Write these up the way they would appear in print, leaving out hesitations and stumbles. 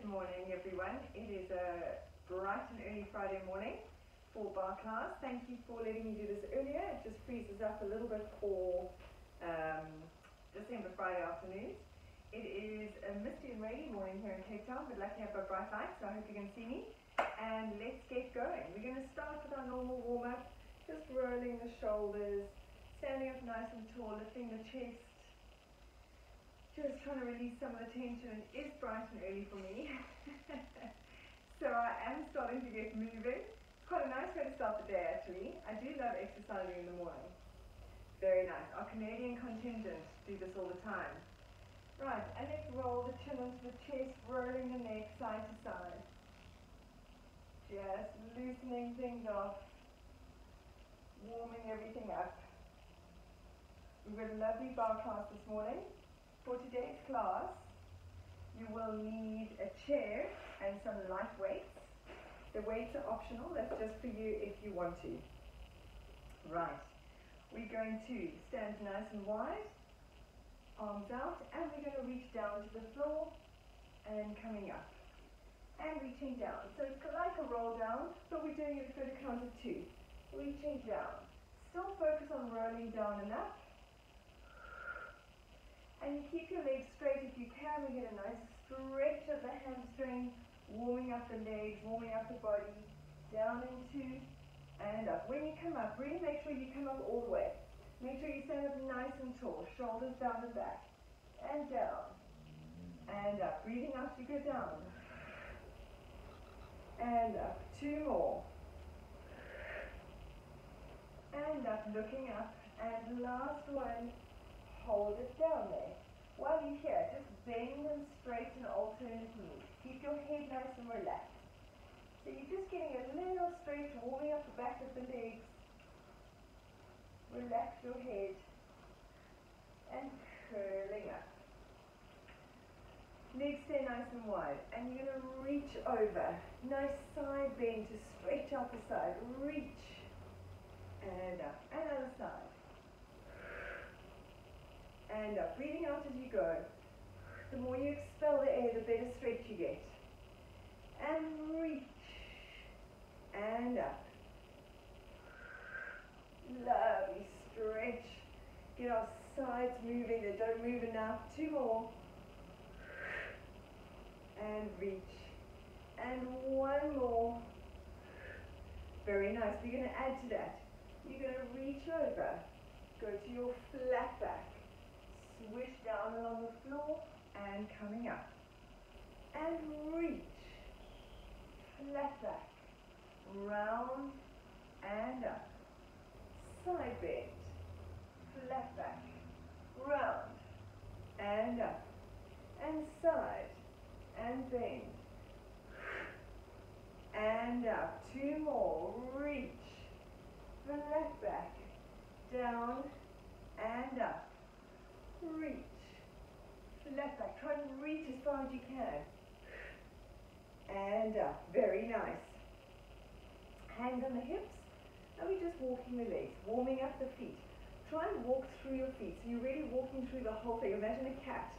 morning, everyone. It is a bright and early Friday morning for bar class. Thank you for letting me do this earlier. It just frees us up a little bit for December Friday afternoons. It is a misty and rainy morning here in Cape Town, but luckily I've got bright lights, so I hope you can see me. And let's get going. We're going to start with our normal warm-up, just rolling the shoulders, standing up nice and tall, lifting the chest. Just trying to release some of the tension. It is bright and early for me. So I am starting to get moving. It's quite a nice way to start the day actually. I do love exercising in the morning. Very nice. Our Canadian contingent do this all the time. Right, and let's roll the chin into the chest, rolling the neck side to side. Just loosening things off, warming everything up. We've got a lovely bar class this morning. For today's class, you will need a chair and some light weights. The weights are optional, that's just for you if you want to. Right, we're going to stand nice and wide, arms out, and we're going to reach down to the floor and coming up. And reaching down. So it's like a roll down, but we're doing it for the count of 2. Reaching down. Still focus on rolling down and up. And you keep your legs straight if you can. We get a nice stretch of the hamstring, warming up the legs, warming up the body, down into and up. When you come up, really make sure you come up all the way. Make sure you stand up nice and tall, shoulders down and back, and down, and up. Breathing out, you go down, and up. 2 more, and up, looking up, and last one. Hold it down there. While you're here, just bend and straighten alternate knees. Keep your head nice and relaxed. So you're just getting a little stretch, warming up the back of the legs. Relax your head. And curling up. Legs stay nice and wide. And you're going to reach over. Nice side bend to stretch out the side. Reach. And up. And other side. And up, breathing out as you go. The more you expel the air, the better stretch you get. And reach. And up. Lovely stretch. Get our sides moving. They don't move enough. 2 more. And reach. And 1 more. Very nice. We're going to add to that. You're going to reach over. Go to your flat back. Swish down along the floor and coming up. And reach. Flat back. Round and up. Side bend. Flat back. Round and up. And side. And bend. And up. 2 more. Reach. Flat back. Down and up. Reach. Flat back. Try to reach as far as you can. And up. Very nice. Hands on the hips. And we're just walking the legs. Warming up the feet. Try and walk through your feet. So you're really walking through the whole thing. Imagine a cat.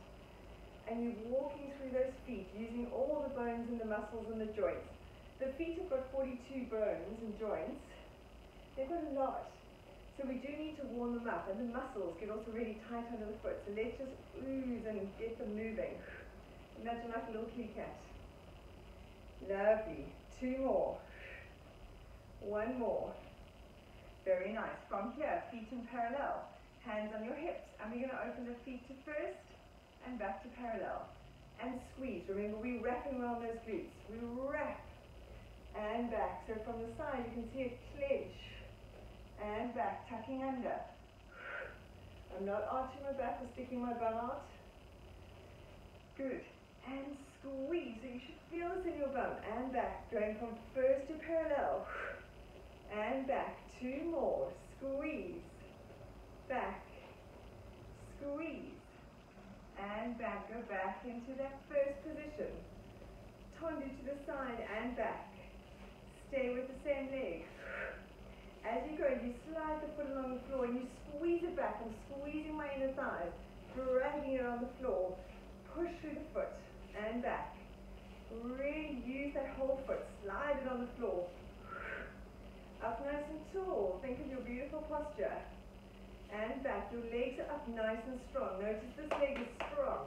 And you're walking through those feet using all the bones and the muscles and the joints. The feet have got 42 bones and joints. They've got a lot. So we do need to warm them up, and the muscles get also really tight under the foot. So let's just ooze and get them moving. Imagine like a little kitty cat. Lovely. 2 more. 1 more. Very nice. From here, feet in parallel. Hands on your hips. And we're going to open the feet to first and back to parallel. And squeeze. Remember, we're wrapping around those glutes. We wrap and back. So from the side, you can see it clench. And back, tucking under. I'm not arching my back or sticking my bum out. Good. And squeeze. So you should feel this in your bum. And back. Going from first to parallel. And back. 2 more. Squeeze. Back. Squeeze. And back. Go back into that first position. Tondu to the side and back. Stay with the same leg. As you go, you slide the foot along the floor and you squeeze it back. I'm squeezing my inner thighs, dragging it on the floor. Push through the foot and back. whole foot, slide it on the floor. Up nice and tall, think of your beautiful posture. And back, your legs are up nice and strong. Notice this leg is strong.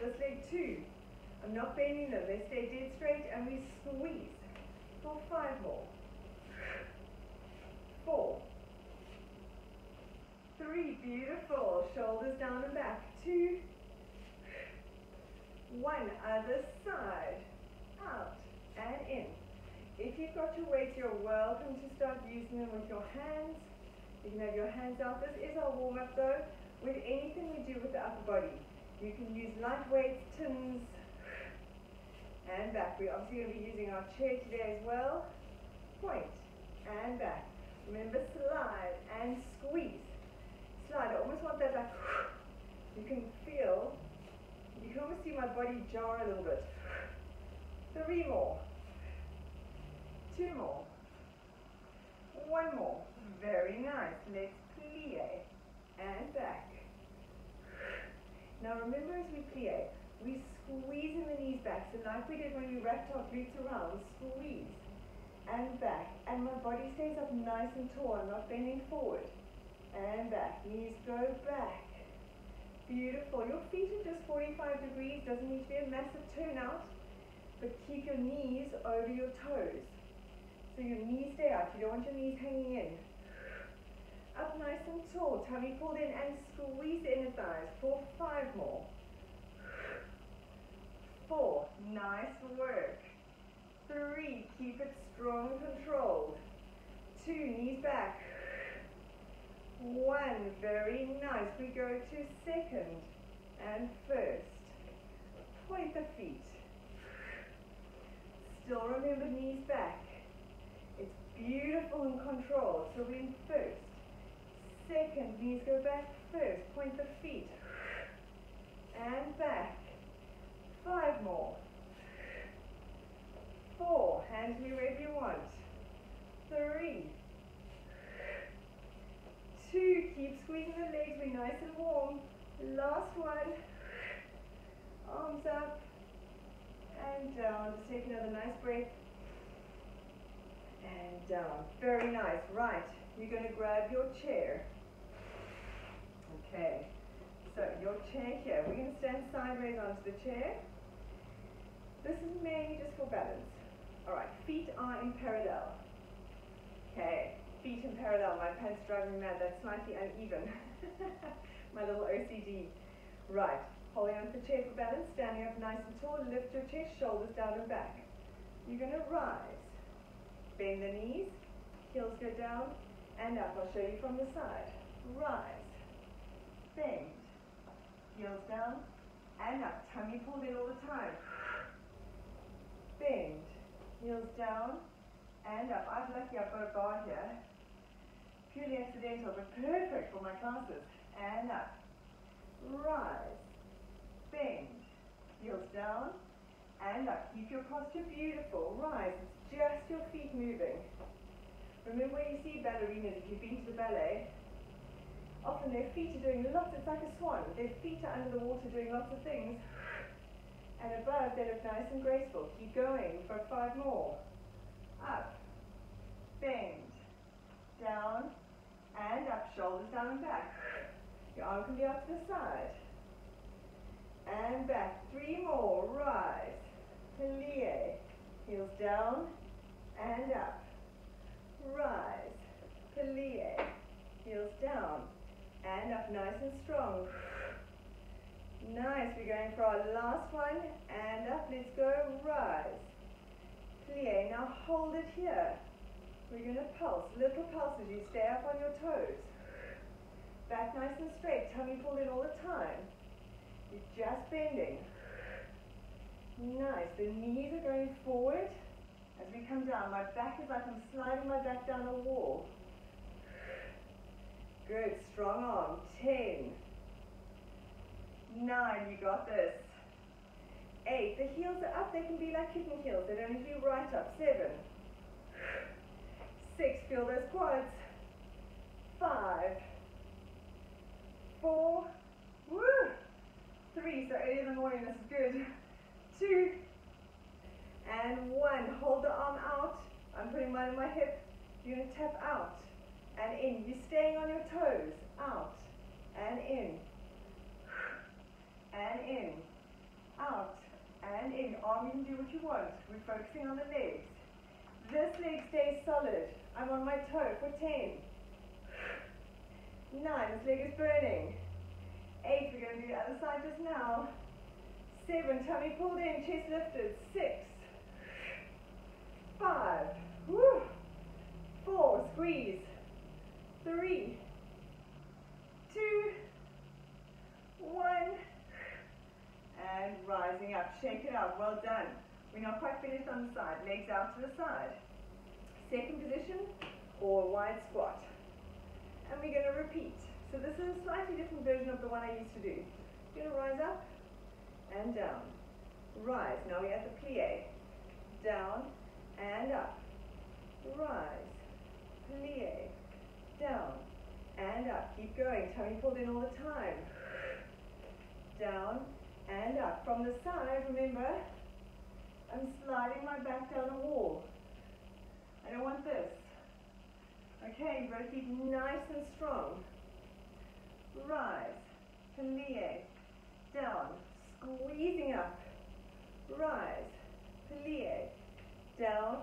This leg too. I'm not bending them, they stay dead straight and we squeeze. For 5 more. 4. 3, beautiful. Shoulders down and back. 2. 1, other side. Out and in. If you've got your weights, you're welcome to start using them with your hands. You can have your hands out. This is our warm-up though. With anything we do with the upper body, you can use light weights, tins, and back. We're obviously going to be using our chair today as well. Point and back. Remember, slide and squeeze. Slide. I almost want that like, you can feel, you can almost see my body jar a little bit. 3 more. 2 more. 1 more. Very nice. Let's plie and back. Now remember, as we plie, we squeeze in the knees back. So like we did when we wrapped our glutes around, squeeze and back. And my body stays up nice and tall. I'm not bending forward. And back. Knees go back. Beautiful. Your feet are just 45 degrees. Doesn't need to be a massive turnout. But keep your knees over your toes. So your knees stay out. You don't want your knees hanging in. Up nice and tall. Tummy pulled in and squeeze the inner thighs. For 5 more. 4. Nice work. 3. Keep it strong and controlled. 2. Knees back. 1. Very nice. We go to second and first. Point the feet. Still remember knees back. It's beautiful and controlled. So we're in first. Second, knees go back first. Point the feet. And back. 5 more. 4. Hands me wherever you want. 3. 2. Keep squeezing the legs. We're nice and warm. Last one. Arms up. And down. Just take another nice breath. And down. Very nice. Right. You're going to grab your chair. Okay. So your chair here. We're going to stand sideways onto the chair. This is mainly just for balance. Alright. Feet are in parallel. Okay. Feet in parallel. My pants drive me mad. That's slightly uneven. My little OCD. Right. Holding on to the chair for balance. Standing up nice and tall. Lift your chest. Shoulders down and back. You're going to rise. Bend the knees. Heels go down and up. I'll show you from the side. Rise. Bend. Heels down and up. Tummy pulled in all the time. Bend. Heels down and up. I'm lucky I've got a bar here. Purely accidental, but perfect for my classes. And up. Rise. Bend. Heels down and up. Keep your posture beautiful. Rise. It's just your feet moving. Remember when you see ballerinas, if you've been to the ballet, often their feet are doing lots, it's like a swan. Their feet are under the water doing lots of things. And above, they look nice and graceful. Keep going for 5 more. Up. Bend. Down. And up. Shoulders down and back. Your arm can be up to the side. And back. 3 more. Rise. Plie. Heels down. And up. Rise. Plie. Heels down. And up nice and strong. Nice. We're going for our last one. And up. Let's go. Rise. Plie. Now hold it here. We're going to pulse. Little pulses. You stay up on your toes. Back nice and straight. Tummy pulled in all the time. You're just bending. Nice. The knees are going forward. As we come down, my back is like I'm sliding my back down a wall. Good. Strong arm. 10. 9. You got this. 8. The heels are up. They can be like kitten heels. They don't need to be right up. 7. 6. Feel those quads. 5. 4. Woo! 3. So early in the morning. This is good. 2. and 1. Hold the arm out. I'm putting mine on my hip. You're going to tap out and in. You're staying on your toes. Out and in. And in. Out and in. Arm, you can do what you want. We're focusing on the legs. This leg stays solid. I'm on my toe for 10. 9. This leg is burning. 8. We're going to do the other side just now. 7. Tummy pulled in. Chest lifted. 6. 5. Woo. 4. Squeeze. 3. 2. 1. And rising up. Shake it out. Well done. We're not quite finished on the side. Legs out to the side. Second position or wide squat. And we're going to repeat. So this is a slightly different version of the one I used to do. You're going to rise up and down. Rise. Now we're at the plie. Down and up. Rise. Plie. Down and up. Keep going. Tummy pulled in all the time. Down and up. From the side, remember, I'm sliding my back down a wall. I don't want this. Okay, you've got to keep nice and strong. Rise. Plie. Down. Squeezing up. Rise. Plie. Down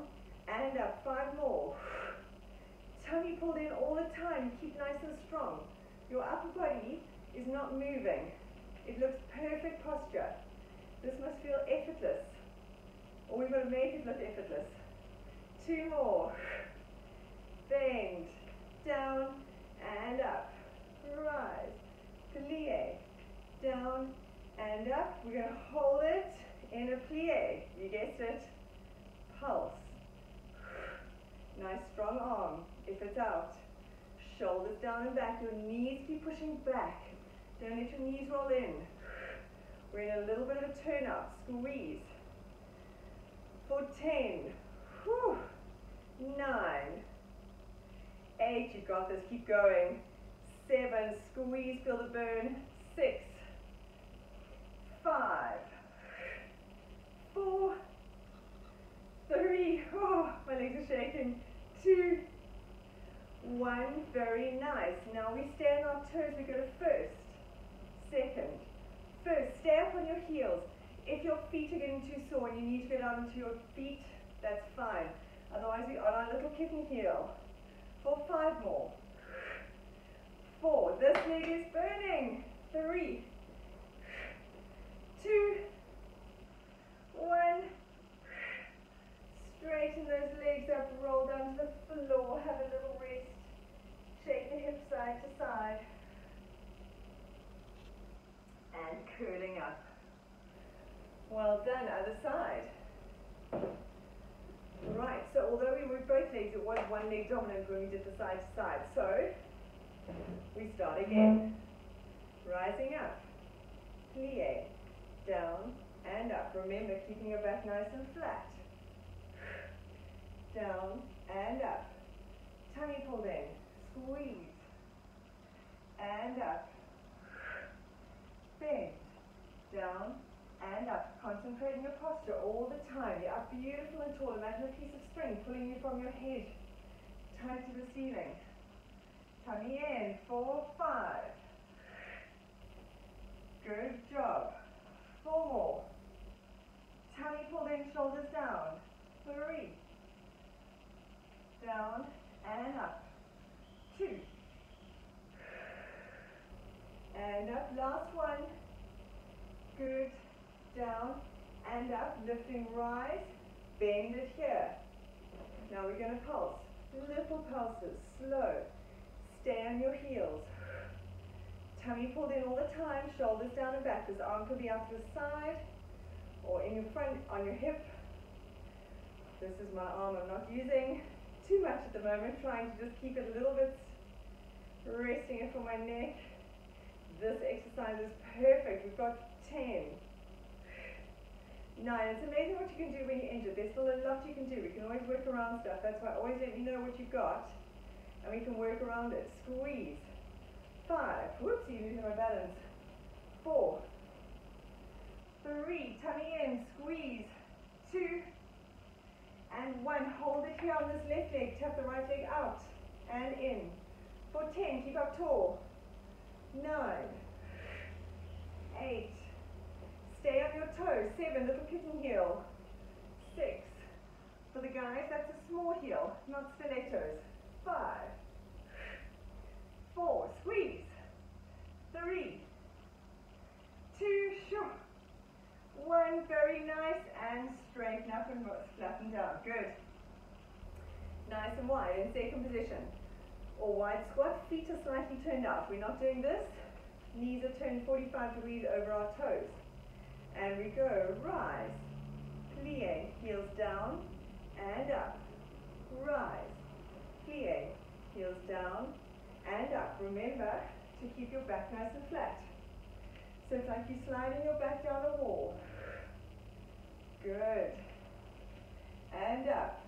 and up. 5 more. Tummy pulled in all the time. Keep nice and strong. Your upper body is not moving. It looks perfect posture. This must feel effortless. Or we've got to make it look effortless. 2 more. Bend. Down and up. Rise. Plie. Down and up. We're going to hold it in a plie. You guessed it. Pulse. Nice strong arm. If it's out. Shoulders down and back. Your knees keep pushing back. Don't let your knees roll in. We're in a little bit of a turnout. Squeeze. For 10. Whew. 9. 8. You've got this. Keep going. 7. Squeeze. Feel the burn. 6. 5. 4. 3. Oh, my legs are shaking. 2. 1. Very nice. Now we stay on our toes. We go to first. Second. First. Stay up on your heels. If your feet are getting too sore and you need to go down into your feet, that's fine. Otherwise, we're on our little kitten heel. For 5 more. 4. This leg is burning. 3. 2. 1. Straighten those legs up. Roll down to the floor. Have a little rest. Shake the hips side to side. And curling up. Well done, other side. Right, so although we moved both legs, it was one leg dominant when we did the side to side. So, we start again. Rising up. Plie. Down and up. Remember, keeping your back nice and flat. Down and up. Tummy pulled in. Squeeze. And up. Bend. Down and up. Concentrate on your posture all the time. You're up beautiful and tall. Imagine a piece of string pulling you from your head tight to the ceiling. Tummy in. 4, 5. Good job. 4 more. Tummy pulled in, shoulders down. 3. Down and up. 2. And up. Last one. Good. Down and up. Lifting, rise. Bend it here. Now we're going to pulse. Little pulses. Slow. Stay on your heels. Tummy pulled in all the time. Shoulders down and back. This arm could be out to the side or in your front on your hip. This is my arm. I'm not using too much at the moment. Trying to just keep it a little bit, resting it for my neck. This exercise is perfect. We've got 10. 9. It's amazing what you can do when you're injured. There's still a lot you can do. We can always work around stuff. That's why always let me know what you've got, and we can work around it. Squeeze. 5. Whoops, you're losing my balance. 4. 3. Tummy in. Squeeze. 2. And 1, hold it here on this left leg, tap the right leg out and in. For 10, keep up tall. 9, 8, stay on your toes. 7, little kitten heel. 6, for the guys, that's a small heel, not stilettos. 5, 4, squeeze. 3, 2, short. 1, very nice, and straighten up and flatten down. Good. Nice and wide in second position. Or wide squat, feet are slightly turned out. We're not doing this. Knees are turned 45 degrees over our toes. And we go, rise, plie, heels down, and up. Rise, plie, heels down, and up. Remember to keep your back nice and flat. So it's like you're sliding your back down a wall. Good. And up.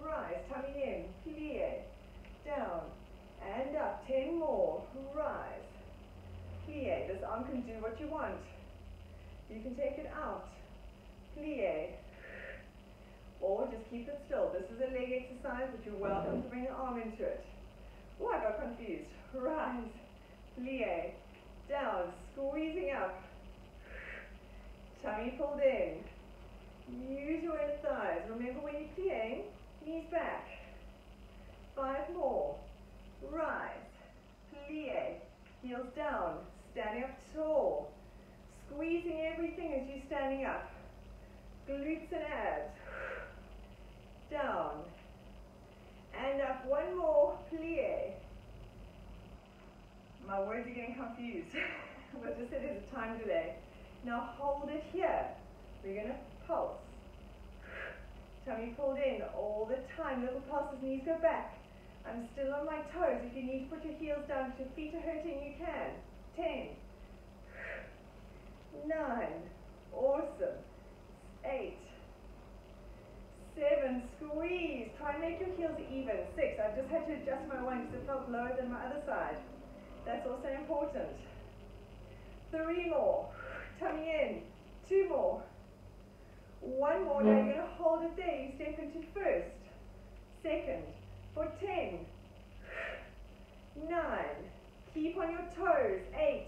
Rise, tummy in, plie, down, and up. 10 more. Rise, plie. This arm can do what you want. You can take it out, plie, or just keep it still. This is a leg exercise, but you're welcome to bring the arm into it. Oh, I got confused. Rise, plie, down, squeezing up, tummy pulled in. Use your inner thighs. Remember when you're plieing, knees back. 5 more. Rise, plie, heels down, standing up tall. Squeezing everything as you're standing up. Glutes and abs. Down. And up. 1 more. Plie. My words are getting confused. What I just said is a time delay. Now hold it here. We're going to pulse. Tummy pulled in all the time. Little pulses. Knees go back. I'm still on my toes. If you need to put your heels down, if your feet are hurting, you can. 10. 9, awesome. 8, 7, squeeze. Try and make your heels even. 6, I just had to adjust my one because it felt lower than my other side. That's also important. 3 more. Tummy in. 2 more. 1 more. Now you're going to hold it there. You step into first, second, for 10, 9. Keep on your toes. 8.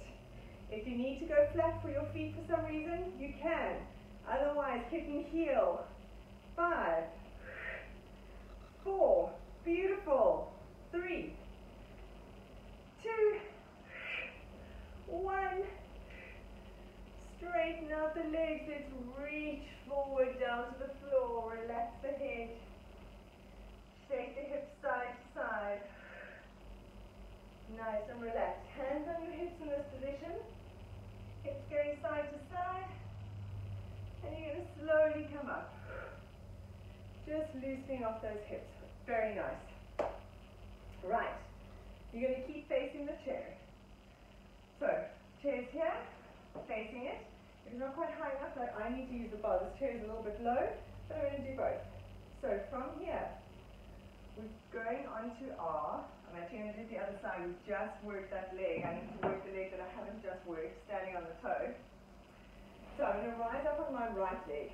If you need to go flat for your feet for some reason, you can. Otherwise, kicking heel. 5, 4, beautiful. 3, 2, 1. Straighten out the legs. Let's reach forward down to the floor. Relax the head. Shake the hips side to side. Nice and relaxed. Hands on your hips in this position. Hips going side to side. And you're going to slowly come up. Just loosening off those hips. Very nice. Right. You're going to keep facing the chair. So, chair's here, facing it. It's not quite high enough, so I need to use the bar. This chair is a little bit low, but I'm going to do both. So, from here, we're going on to our, I'm actually going to do the other side. We've just worked that leg. I need to work the leg that I haven't just worked, standing on the toe. So I'm going to rise up on my right leg,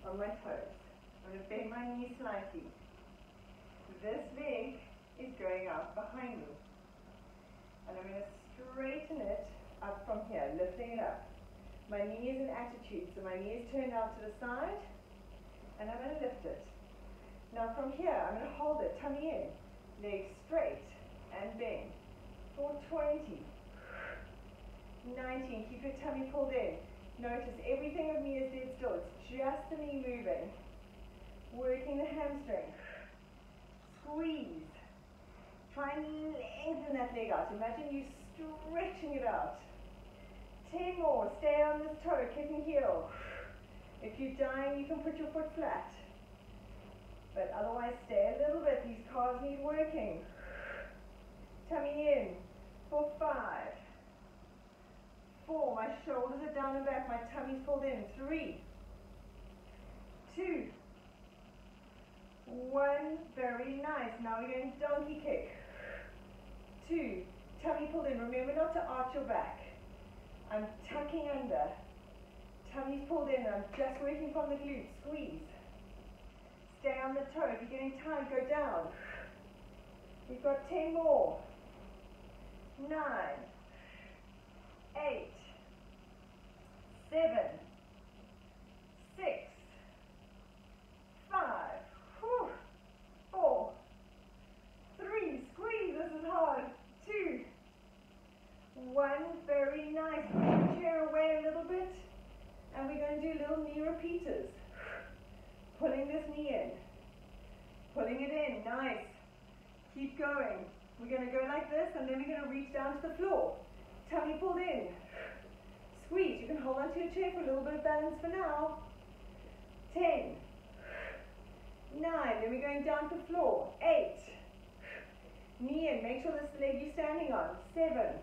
on my toes. I'm going to bend my knee slightly. This leg is going out behind me. And I'm going to straighten it up from here, lifting it up. My knee is in attitude, so my knee is turned out to the side, and I'm going to lift it. Now from here, I'm going to hold it, tummy in, legs straight, and bend. For 20, 19, keep your tummy pulled in. Notice everything of me is dead still. It's just the knee moving. Working the hamstring. Squeeze. Try and lengthen that leg out. Imagine you stretching it out. 10 more. Stay on this toe, kicking heel. If you're dying, you can put your foot flat. But otherwise, stay a little bit. These calves need working. Tummy in. For 5. 4. My shoulders are down and back. My tummy's pulled in. 3. 2. 1. Very nice. Now we're going donkey kick. 2. Tummy pulled in. Remember not to arch your back. I'm tucking under. Tummy's pulled in. I'm just working from the glutes. Squeeze. Stay on the toe. If you're getting tired, go down. We've got 10 more. 9, 8, 7, 6, 5, 4, 3, squeeze, this is hard, 2, 1, very nice. Push the chair away a little bit, and we're going to do little knee repeaters. Pulling this knee in, pulling it in, nice. Keep going. We're going to go like this, and then we're going to reach down to the floor. Tummy pulled in. Squeeze. You can hold onto your chair for a little bit of balance for now. 10, 9, then we're going down to the floor. 8, knee in. Make sure this leg you're standing on. 7,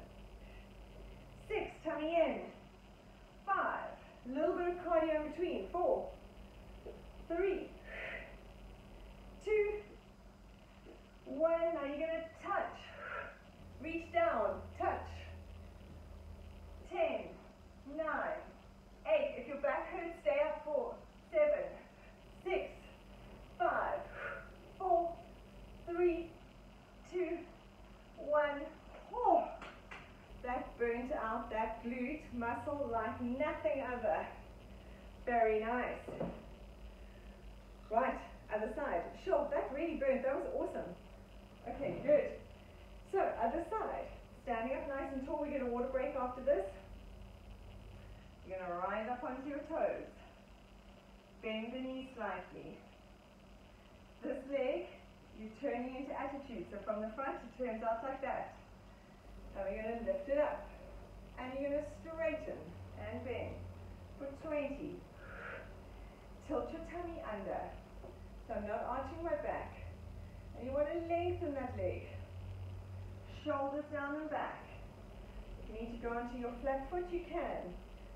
6, tummy in. 5, a little bit of cardio in between. 4, 3, 2, 1. Now you're going to touch. Reach down. Touch. 10, 9, 8. If your back hurts, stay up. 4, 7, 6, 5, 4, 3, 2, 1. Oh, that burnt out that glute muscle like nothing other. Very nice. Right, other side. Sure, that really burnt. That was awesome. Okay, good. So, other side. Standing up nice and tall. We get a water break after this. You're going to rise up onto your toes. Bend the knees slightly. This leg, you're turning into attitude. So from the front, it turns out like that. Now we're going to lift it up. And you're going to straighten and bend for 20. Tilt your tummy under. So I'm not arching my back. And you want to lengthen that leg. Shoulders down and back. If you need to go onto your flat foot, you can.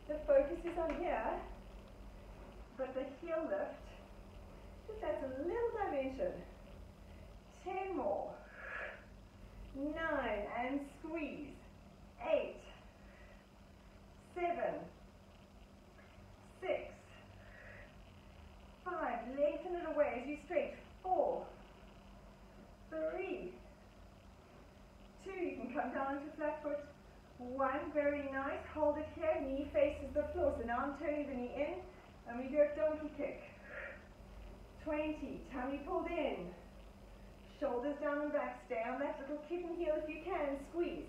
The focus is on here, but the heel lift just adds a little dimension. 10 more. 9, and squeeze. 8, 7, 6, 5, lengthen it away as you stretch. 4, 3, 2, you can come down into flat foot. 1, very nice, hold it here, knee faces the floor. So now I'm turning the knee in, and we do a donkey kick. 20, tummy pulled in. Shoulders down and back, stay on that little kitten heel if you can, squeeze.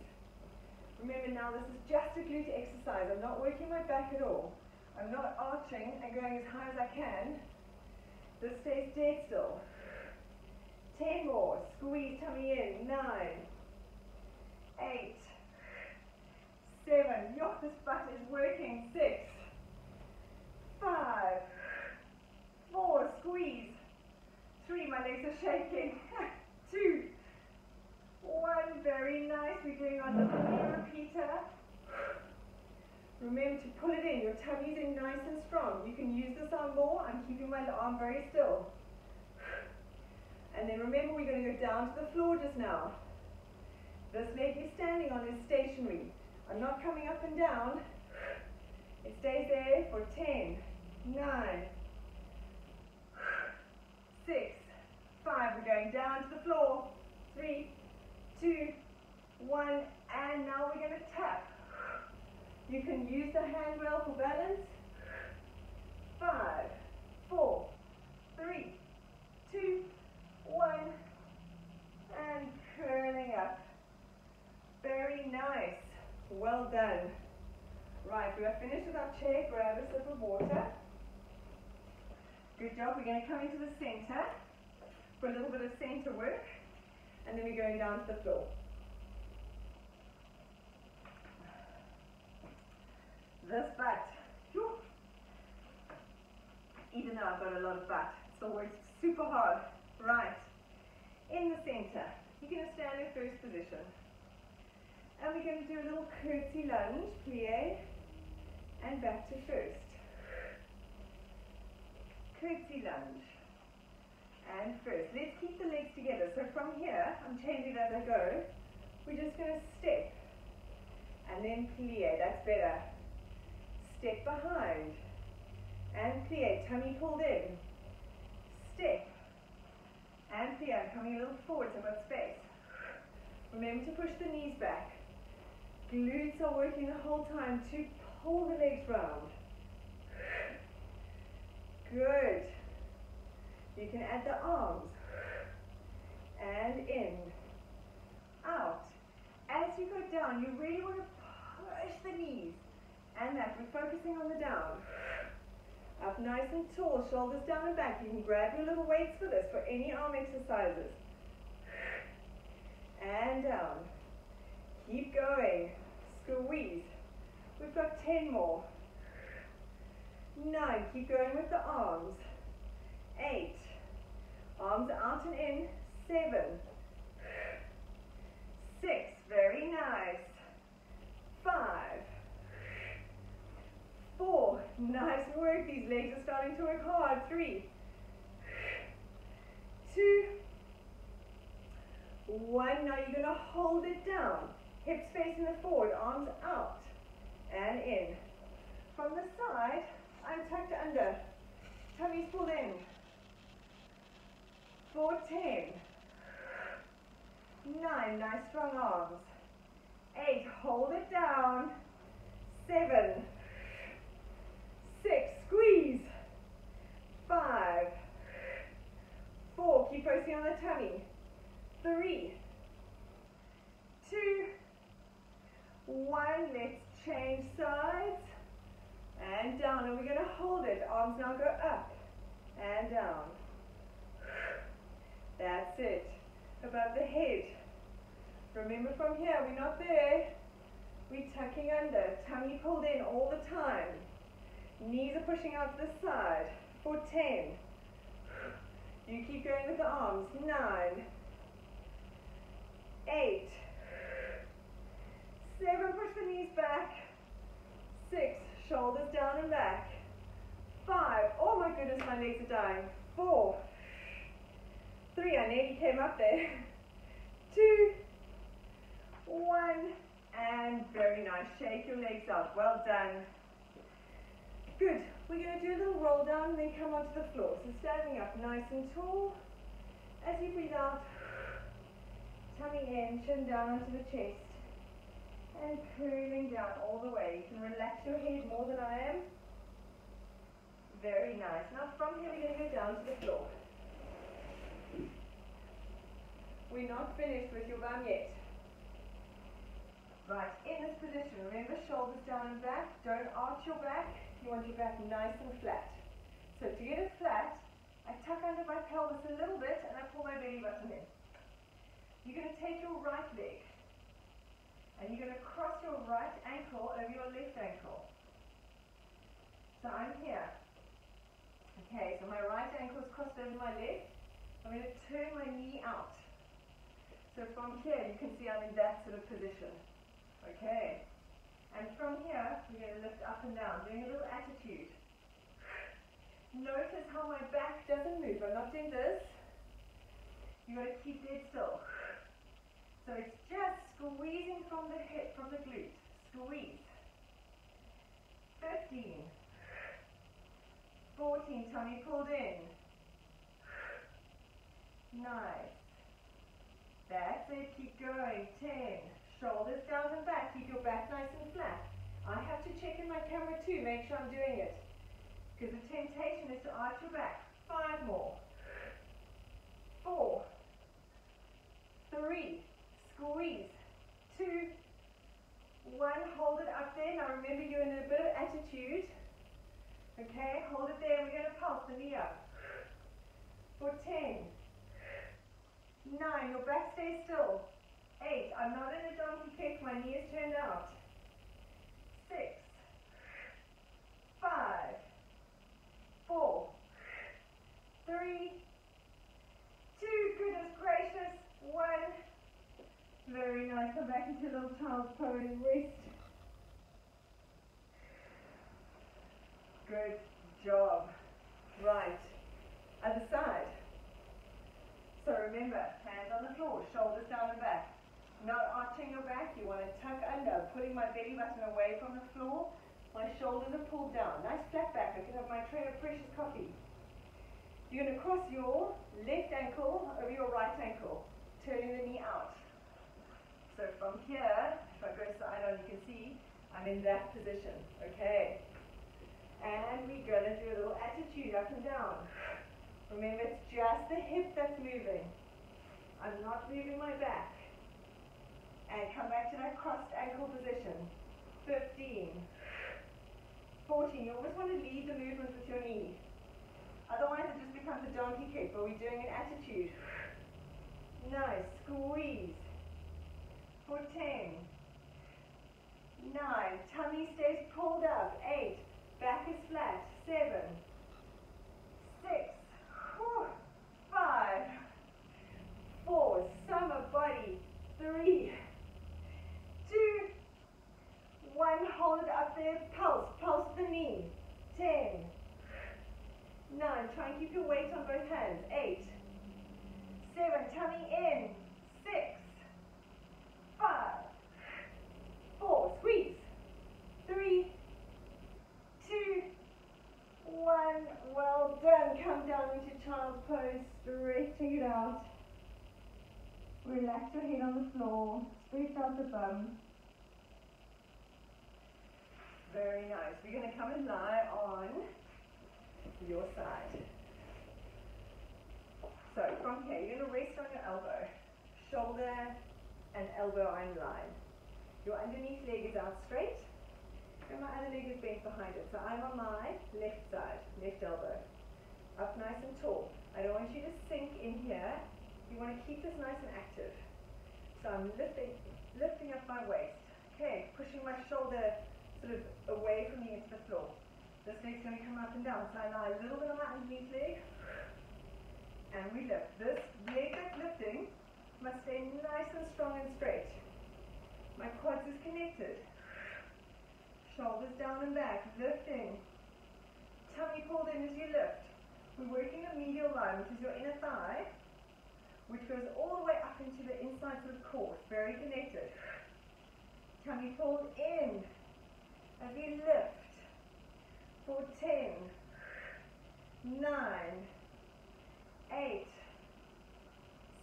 Remember now, this is just a glute exercise. I'm not working my back at all. I'm not arching and going as high as I can. This stays dead still. 10 more, squeeze tummy in. 9, 8, 7, yuck, this butt is working. 6, 5, 4, squeeze. 3, my legs are shaking. 2, 1, very nice. We're doing our little knee repeater. Remember to pull it in. Your tummy's in nice and strong. You can use this arm more. I'm keeping my arm very still. And then remember, we're going to go down to the floor just now. This leg you're standing on is stationary. I'm not coming up and down. It stays there for 10, 9, 6, 5. We're going down to the floor. 3, 2, 1. And now we're going to tap. You can use the handrail for balance. 5, 4, 3, 2, 1. And curling up. Very nice. Well done. Right, we are finished with our chair. Grab a sip of water. Good job. We're going to come into the center for a little bit of center work. And then we're going down to the floor. This butt. Whew. Even though I've got a lot of butt, it still works super hard. Right. In the center. You're going to stand in first position. And we're going to do a little curtsy lunge, plie, and back to first. Curtsy lunge, and first. Let's keep the legs together. So from here, I'm changing as I go. We're just going to step, and then plie. That's better. Step behind, and plie. Tummy pulled in. Step, And clear. I'm coming a little forward so I've got space. Remember to push the knees back. Glutes are working the whole time to pull the legs round. Good. You can add the arms. And in. Out. As you go down, you really want to push the knees. And that, we're focusing on the down. Up nice and tall, shoulders down and back. You can grab your little weights for this, for any arm exercises. And down. Keep going. Squeeze. We've got 10 more. 9. Keep going with the arms. 8. Arms out and in. 7. 6. Very nice. 5. 4. Nice work. These legs are starting to work hard. 3. 2. 1. Now you're going to hold it down. Hips facing the forward, arms out and in. From the side, I'm tucked under. Tummy's pulled in. For 10. 9. Nice strong arms. 8. Hold it down. 7. 6. Squeeze. 5. 4. Keep focusing on the tummy. 3. 2. 1. Let's change sides. And down. And we're going to hold it. Arms now go up and down. That's it. Above the head. Remember from here, we're not there. We're tucking under. Tummy pulled in all the time. Knees are pushing out to the side. For 10. You keep going with the arms. 9. 8. 7. Push the knees back. 6. Shoulders down and back. 5. Oh my goodness, my legs are dying. 4. 3. I nearly came up there. 2. 1. And very nice. Shake your legs out. Well done. Good. We're going to do a little roll down and then come onto the floor. So standing up nice and tall. As you breathe out, tummy in, chin down onto the chest. And curling down all the way. You can relax your head more than I am. Very nice. Now from here we're going to go down to the floor. We're not finished with your bum yet. Right, in this position, remember shoulders down and back. Don't arch your back. You want your back nice and flat. So to get it flat, I tuck under my pelvis a little bit and I pull my belly button in. You're going to take your right leg and you're going to cross your right ankle over your left ankle. So I'm here. Okay, so my right ankle is crossed over my left. I'm going to turn my knee out. So from here, you can see I'm in that sort of position. Okay. And from here, we're going to lift up and down, doing a little attitude. Notice how my back doesn't move. I'm not doing this. You've got to keep dead still. So it's just squeezing from the hip, from the glute. Squeeze. 15. 14. Tummy pulled in. Nice. That's it. Keep going. 10. Shoulders down and back. Keep your back nice and flat. I have to check in my camera too. Make sure I'm doing it. Because the temptation is to arch your back. 5 more. 4. 3. Squeeze. 2. 1. Hold it up there. Now remember you're in a bit of attitude. Okay, hold it there. We're going to pulse the knee up. For 10. 9. Your back stays still. 8. I'm not in a donkey kick. My knee is turned out. 6. 5. 4. 3. 2. Goodness gracious. 1. Very nice. Come back into a little child's pose and rest. Good job. Right. Other side. So remember, hands on the floor, shoulders down and back. Not arching your back, you want to tuck under, putting my belly button away from the floor. My shoulders are pulled down. Nice flat back. I can have my tray of precious coffee. You're going to cross your left ankle over your right ankle, turning the knee out. So from here, if I go side on, you can see I'm in that position. Okay. And we're going to do a little attitude up and down. Remember, it's just the hip that's moving. I'm not moving my back. And come back to that crossed ankle position. 15. 14. You always want to lead the movement with your knee. Otherwise it just becomes a donkey kick, but we're doing an attitude. Nice. Squeeze. For 10. 9. Tummy stays pulled up. 8. Back is flat. 7. 6. 5. 4. Summer body. 3. 2. 1. Hold it up there. Pulse. Pulse the knee. 10. 9. Try and keep your weight on both hands. 8. 7. Tummy in. 6. 5. 4. Squeeze. 3. 2. 1. Well done. Come down into child's pose. Stretching it out. Relax your head on the floor. Stretch out the bum. Very nice. We're going to come and lie on your side. So from here, you're going to rest on your elbow. Shoulder and elbow are in line. Your underneath leg is out straight. And my other leg is bent behind it. So I'm on my left side, left elbow. Up nice and tall. I don't want you to sink in here. You want to keep this nice and active. So I'm lifting up my waist. Okay, pushing my shoulder sort of away from the edge of the floor. This leg's going to come up and down. So I lie a little bit on my underneath leg. And we lift. This leg that's lifting must stay nice and strong and straight. My quads is connected. Shoulders down and back, lifting. Tummy pulled in as you lift. We're working the medial line, which is your inner thigh, which goes all the way up into the inside of the core. Very connected. Tummy pulled in as we lift. For 10, 9, 8,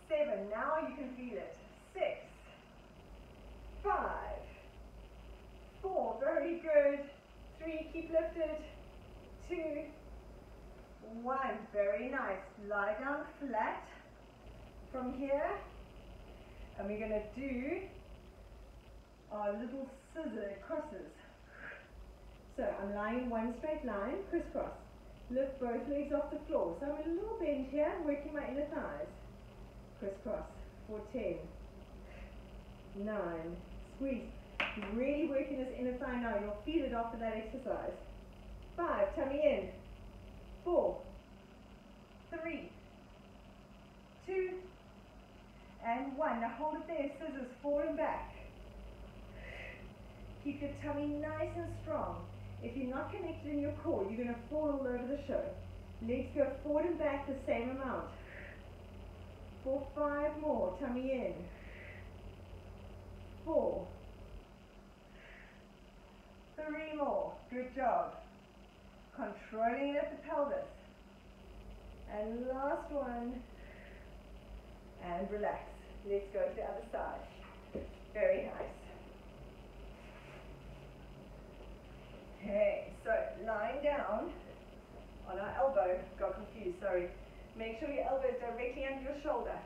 7. Now you can feel it. 6, 5, 4, very good. 3, keep lifted. 2, 1, very nice. Lie down flat from here. And we're going to do our little scissor crosses. So I'm lying in one straight line, crisscross. Lift both legs off the floor. So I'm a little bend here, working my inner thighs. Crisscross. For 10, 9, squeeze. Really working this inner thigh now. You'll feel it after that exercise. 5, tummy in. 4, 3, 2, and 1. Now hold it there, scissors, forward and back. Keep your tummy nice and strong. If you're not connected in your core, you're going to fall all over the show. Legs go forward and back the same amount. For 5 more, tummy in. 4, 3 more. Good job. Controlling it at the pelvis. And last one. And relax. Let's go to the other side. Very nice. Okay, so lying down on our elbow. Got confused, sorry. Make sure your elbow is directly under your shoulder.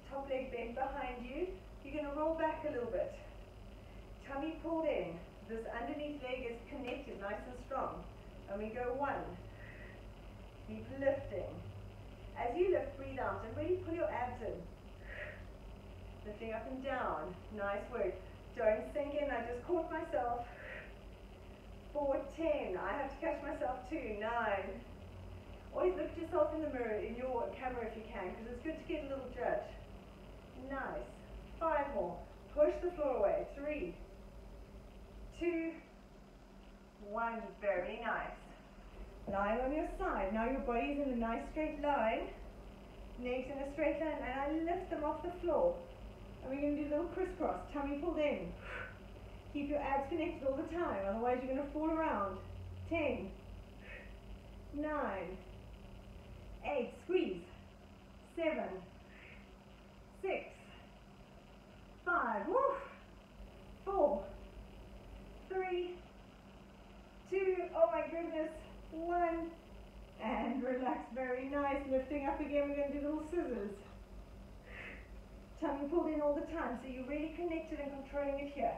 Top leg bent behind you. You're going to roll back a little bit. Tummy pulled in. This underneath leg is connected, nice and strong. And we go 1. Keep lifting. As you lift, breathe out and really pull your abs in. Lifting up and down. Nice work. Don't sink in. I just caught myself. For 10. I have to catch myself too. 9. Always look at yourself in the mirror, in your camera if you can, because it's good to get a little judge. Nice. 5 more. Push the floor away. 3, 2, 1. Very nice. Lying on your side. Now your body's in a nice straight line. Legs in a straight line. And I lift them off the floor. And we're going to do a little crisscross. Tummy pulled in. Keep your abs connected all the time. Otherwise you're going to fall around. 10, 9, 8. 1, and relax, very nice. Lifting up again, we're going to do little scissors. Tummy pulled in all the time, so you're really connected and controlling it here.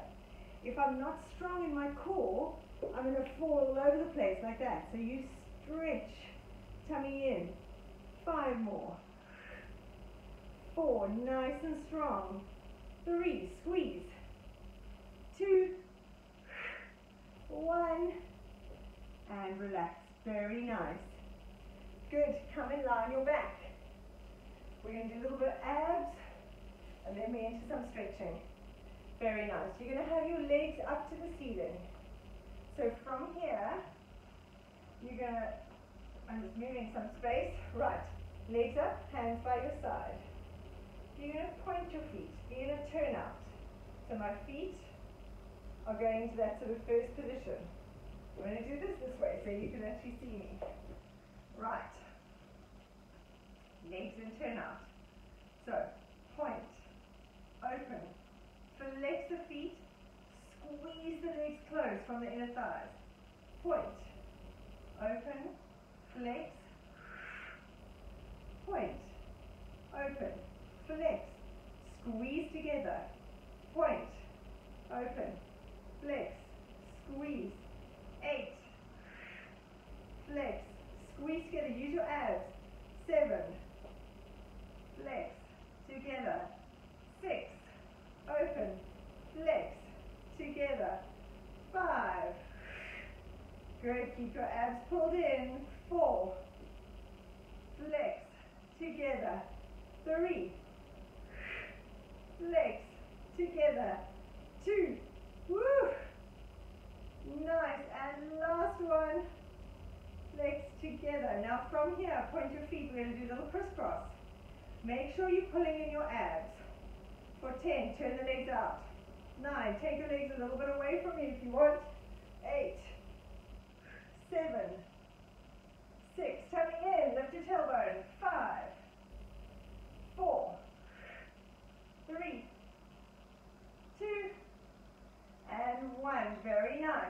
If I'm not strong in my core, I'm going to fall all over the place like that. So you stretch, tummy in. 5 more. 4, nice and strong. 3, squeeze. 2, 1, and relax. Very nice. Good. Come and lie on your back. We're going to do a little bit of abs, and then we're into some stretching. Very nice. You're going to have your legs up to the ceiling. So from here, you're going to, I'm just moving some space. Right. Legs up, hands by your side. You're going to point your feet. You're going to turn out. So my feet are going to that sort of first position. I'm going to do this way so you can actually see me. Right. Legs and turn out. So, point, open, flex the feet, squeeze the legs close from the inner thighs. Point, open, flex, point, open, flex, squeeze together. Point, open, flex, squeeze. 8, flex, squeeze together, use your abs. 7, flex, together. 6, open, flex, together. 5, good, keep your abs pulled in. 4, flex, together. 3, flex, together. 2, woo! Nice, and last one, legs together. Now from here, point your feet, we're going to do a little crisscross. Make sure you're pulling in your abs. For 10, turn the legs out. 9, take your legs a little bit away from you if you want. 8, 7, 6, tummy in, lift your tailbone. 5, 4, 3, 2, and 1. Very nice.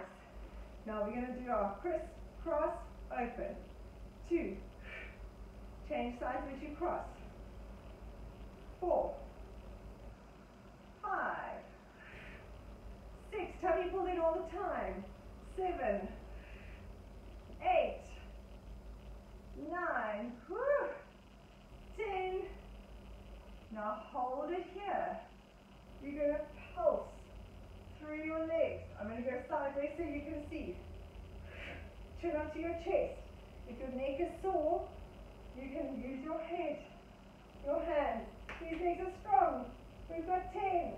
Now we're going to do our crisscross open. 2. Change sides as you cross. 4, 5, 6. Tummy pulled in all the time. 7, 8, 9. Whew. 10. Now hold it here. You're going to pulse through your legs. I'm going to go sideways so you can see. Chin up to your chest. If your neck is sore, you can use your head, your hands. These legs are strong. We've got 10.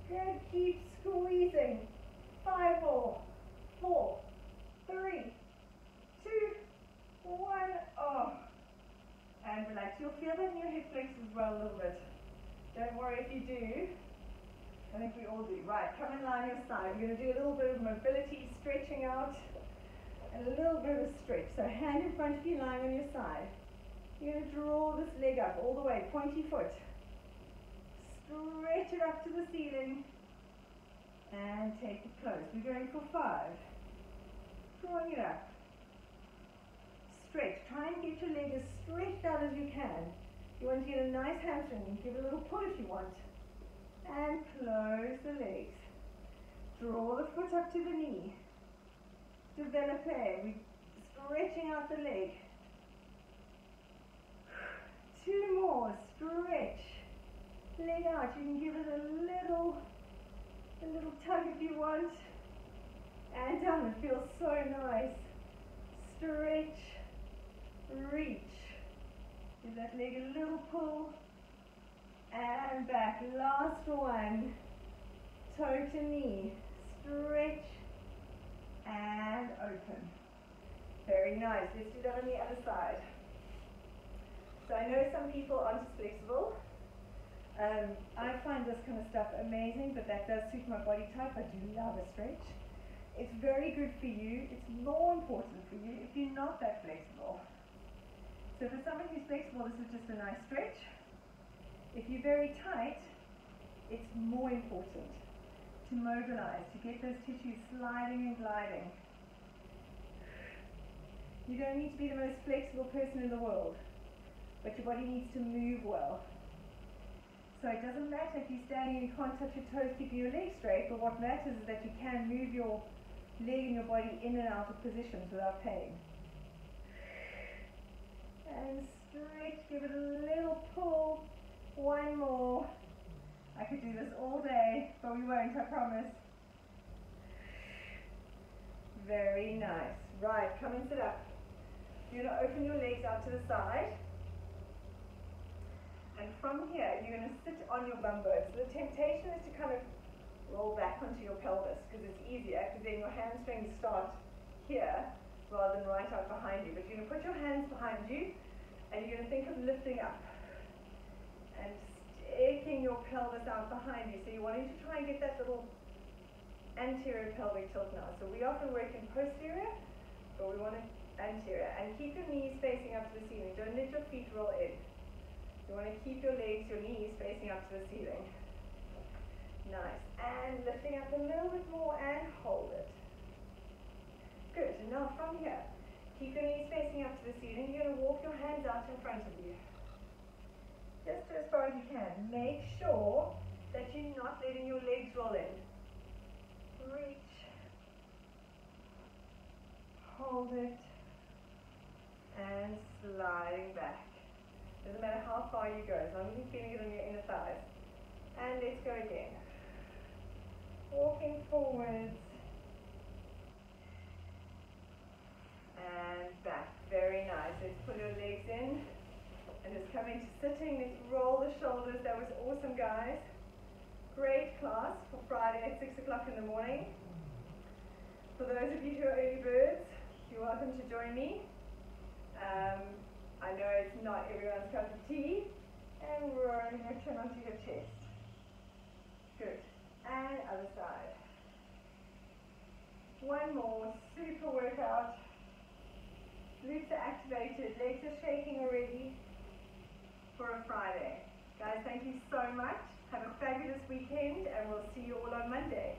Good. Keep squeezing. 5 more. 4, 3, 2, 1. Oh. And relax. You'll feel that in your hip flexors as well a little bit. Don't worry if you do. I think we all do. Right, come and lie on your side. We're going to do a little bit of mobility, stretching out, and a little bit of a stretch. So hand in front of you, lying on your side. You're going to draw this leg up all the way, pointy foot. Stretch it up to the ceiling, and take it close. We're going for 5. Drawing it up. Stretch. Try and get your leg as stretched out as you can. You want to get a nice hamstring. Give it a little pull if you want. And close the legs. Draw the foot up to the knee. Develop air. We're stretching out the leg. 2 more. Stretch. Leg out. You can give it a little tug if you want. And down. It feels so nice. Stretch. Reach. Give that leg a little pull. And back. Last one. Toe to knee. Stretch. And open. Very nice. Let's do that on the other side. So I know some people aren't as flexible. I find this kind of stuff amazing, but that does suit my body type. I do love a stretch. It's very good for you. It's more important for you if you're not that flexible. So for someone who's flexible, this is just a nice stretch. If you're very tight, it's more important to mobilize, to get those tissues sliding and gliding. You don't need to be the most flexible person in the world, but your body needs to move well. So it doesn't matter if you're standing and you can't touch your toes keeping your legs straight, but what matters is that you can move your leg and your body in and out of positions without pain. And stretch, give it a little pull. One more. I could do this all day, but we won't, I promise. Very nice. Right, come and sit up. You're going to open your legs out to the side. And from here, you're going to sit on your bum bones. So the temptation is to kind of roll back onto your pelvis because it's easier, because then your hamstrings start here rather than right out behind you. But you're going to put your hands behind you and you're going to think of lifting up and sticking your pelvis out behind you. So you're wanting to try and get that little anterior pelvic tilt now. So we often work in posterior, but we want to anterior. And keep your knees facing up to the ceiling. Don't let your feet roll in. You want to keep your legs, your knees facing up to the ceiling. Nice. And lifting up a little bit more and hold it. Good. And now from here, keep your knees facing up to the ceiling. You're going to walk your hands out in front of you. Just as far as you can. Make sure that you're not letting your legs roll in. Reach. Hold it. And sliding back. Doesn't matter how far you go, as long as you're feeling it on your inner thighs. And let's go again. Walking forwards. And back. Very nice. Let's pull your legs in. And just come into sitting. Let's roll the shoulders. That was awesome, guys. Great class for Friday at 6 o'clock in the morning. For those of you who are early birds, you're welcome to join me. I know it's not everyone's cup of tea. And rolling your chin onto your chest. Good. And other side. One more. Super workout. Glutes are activated. Legs are shaking already for a Friday. Guys, thank you so much. Have a fabulous weekend and we'll see you all on Monday.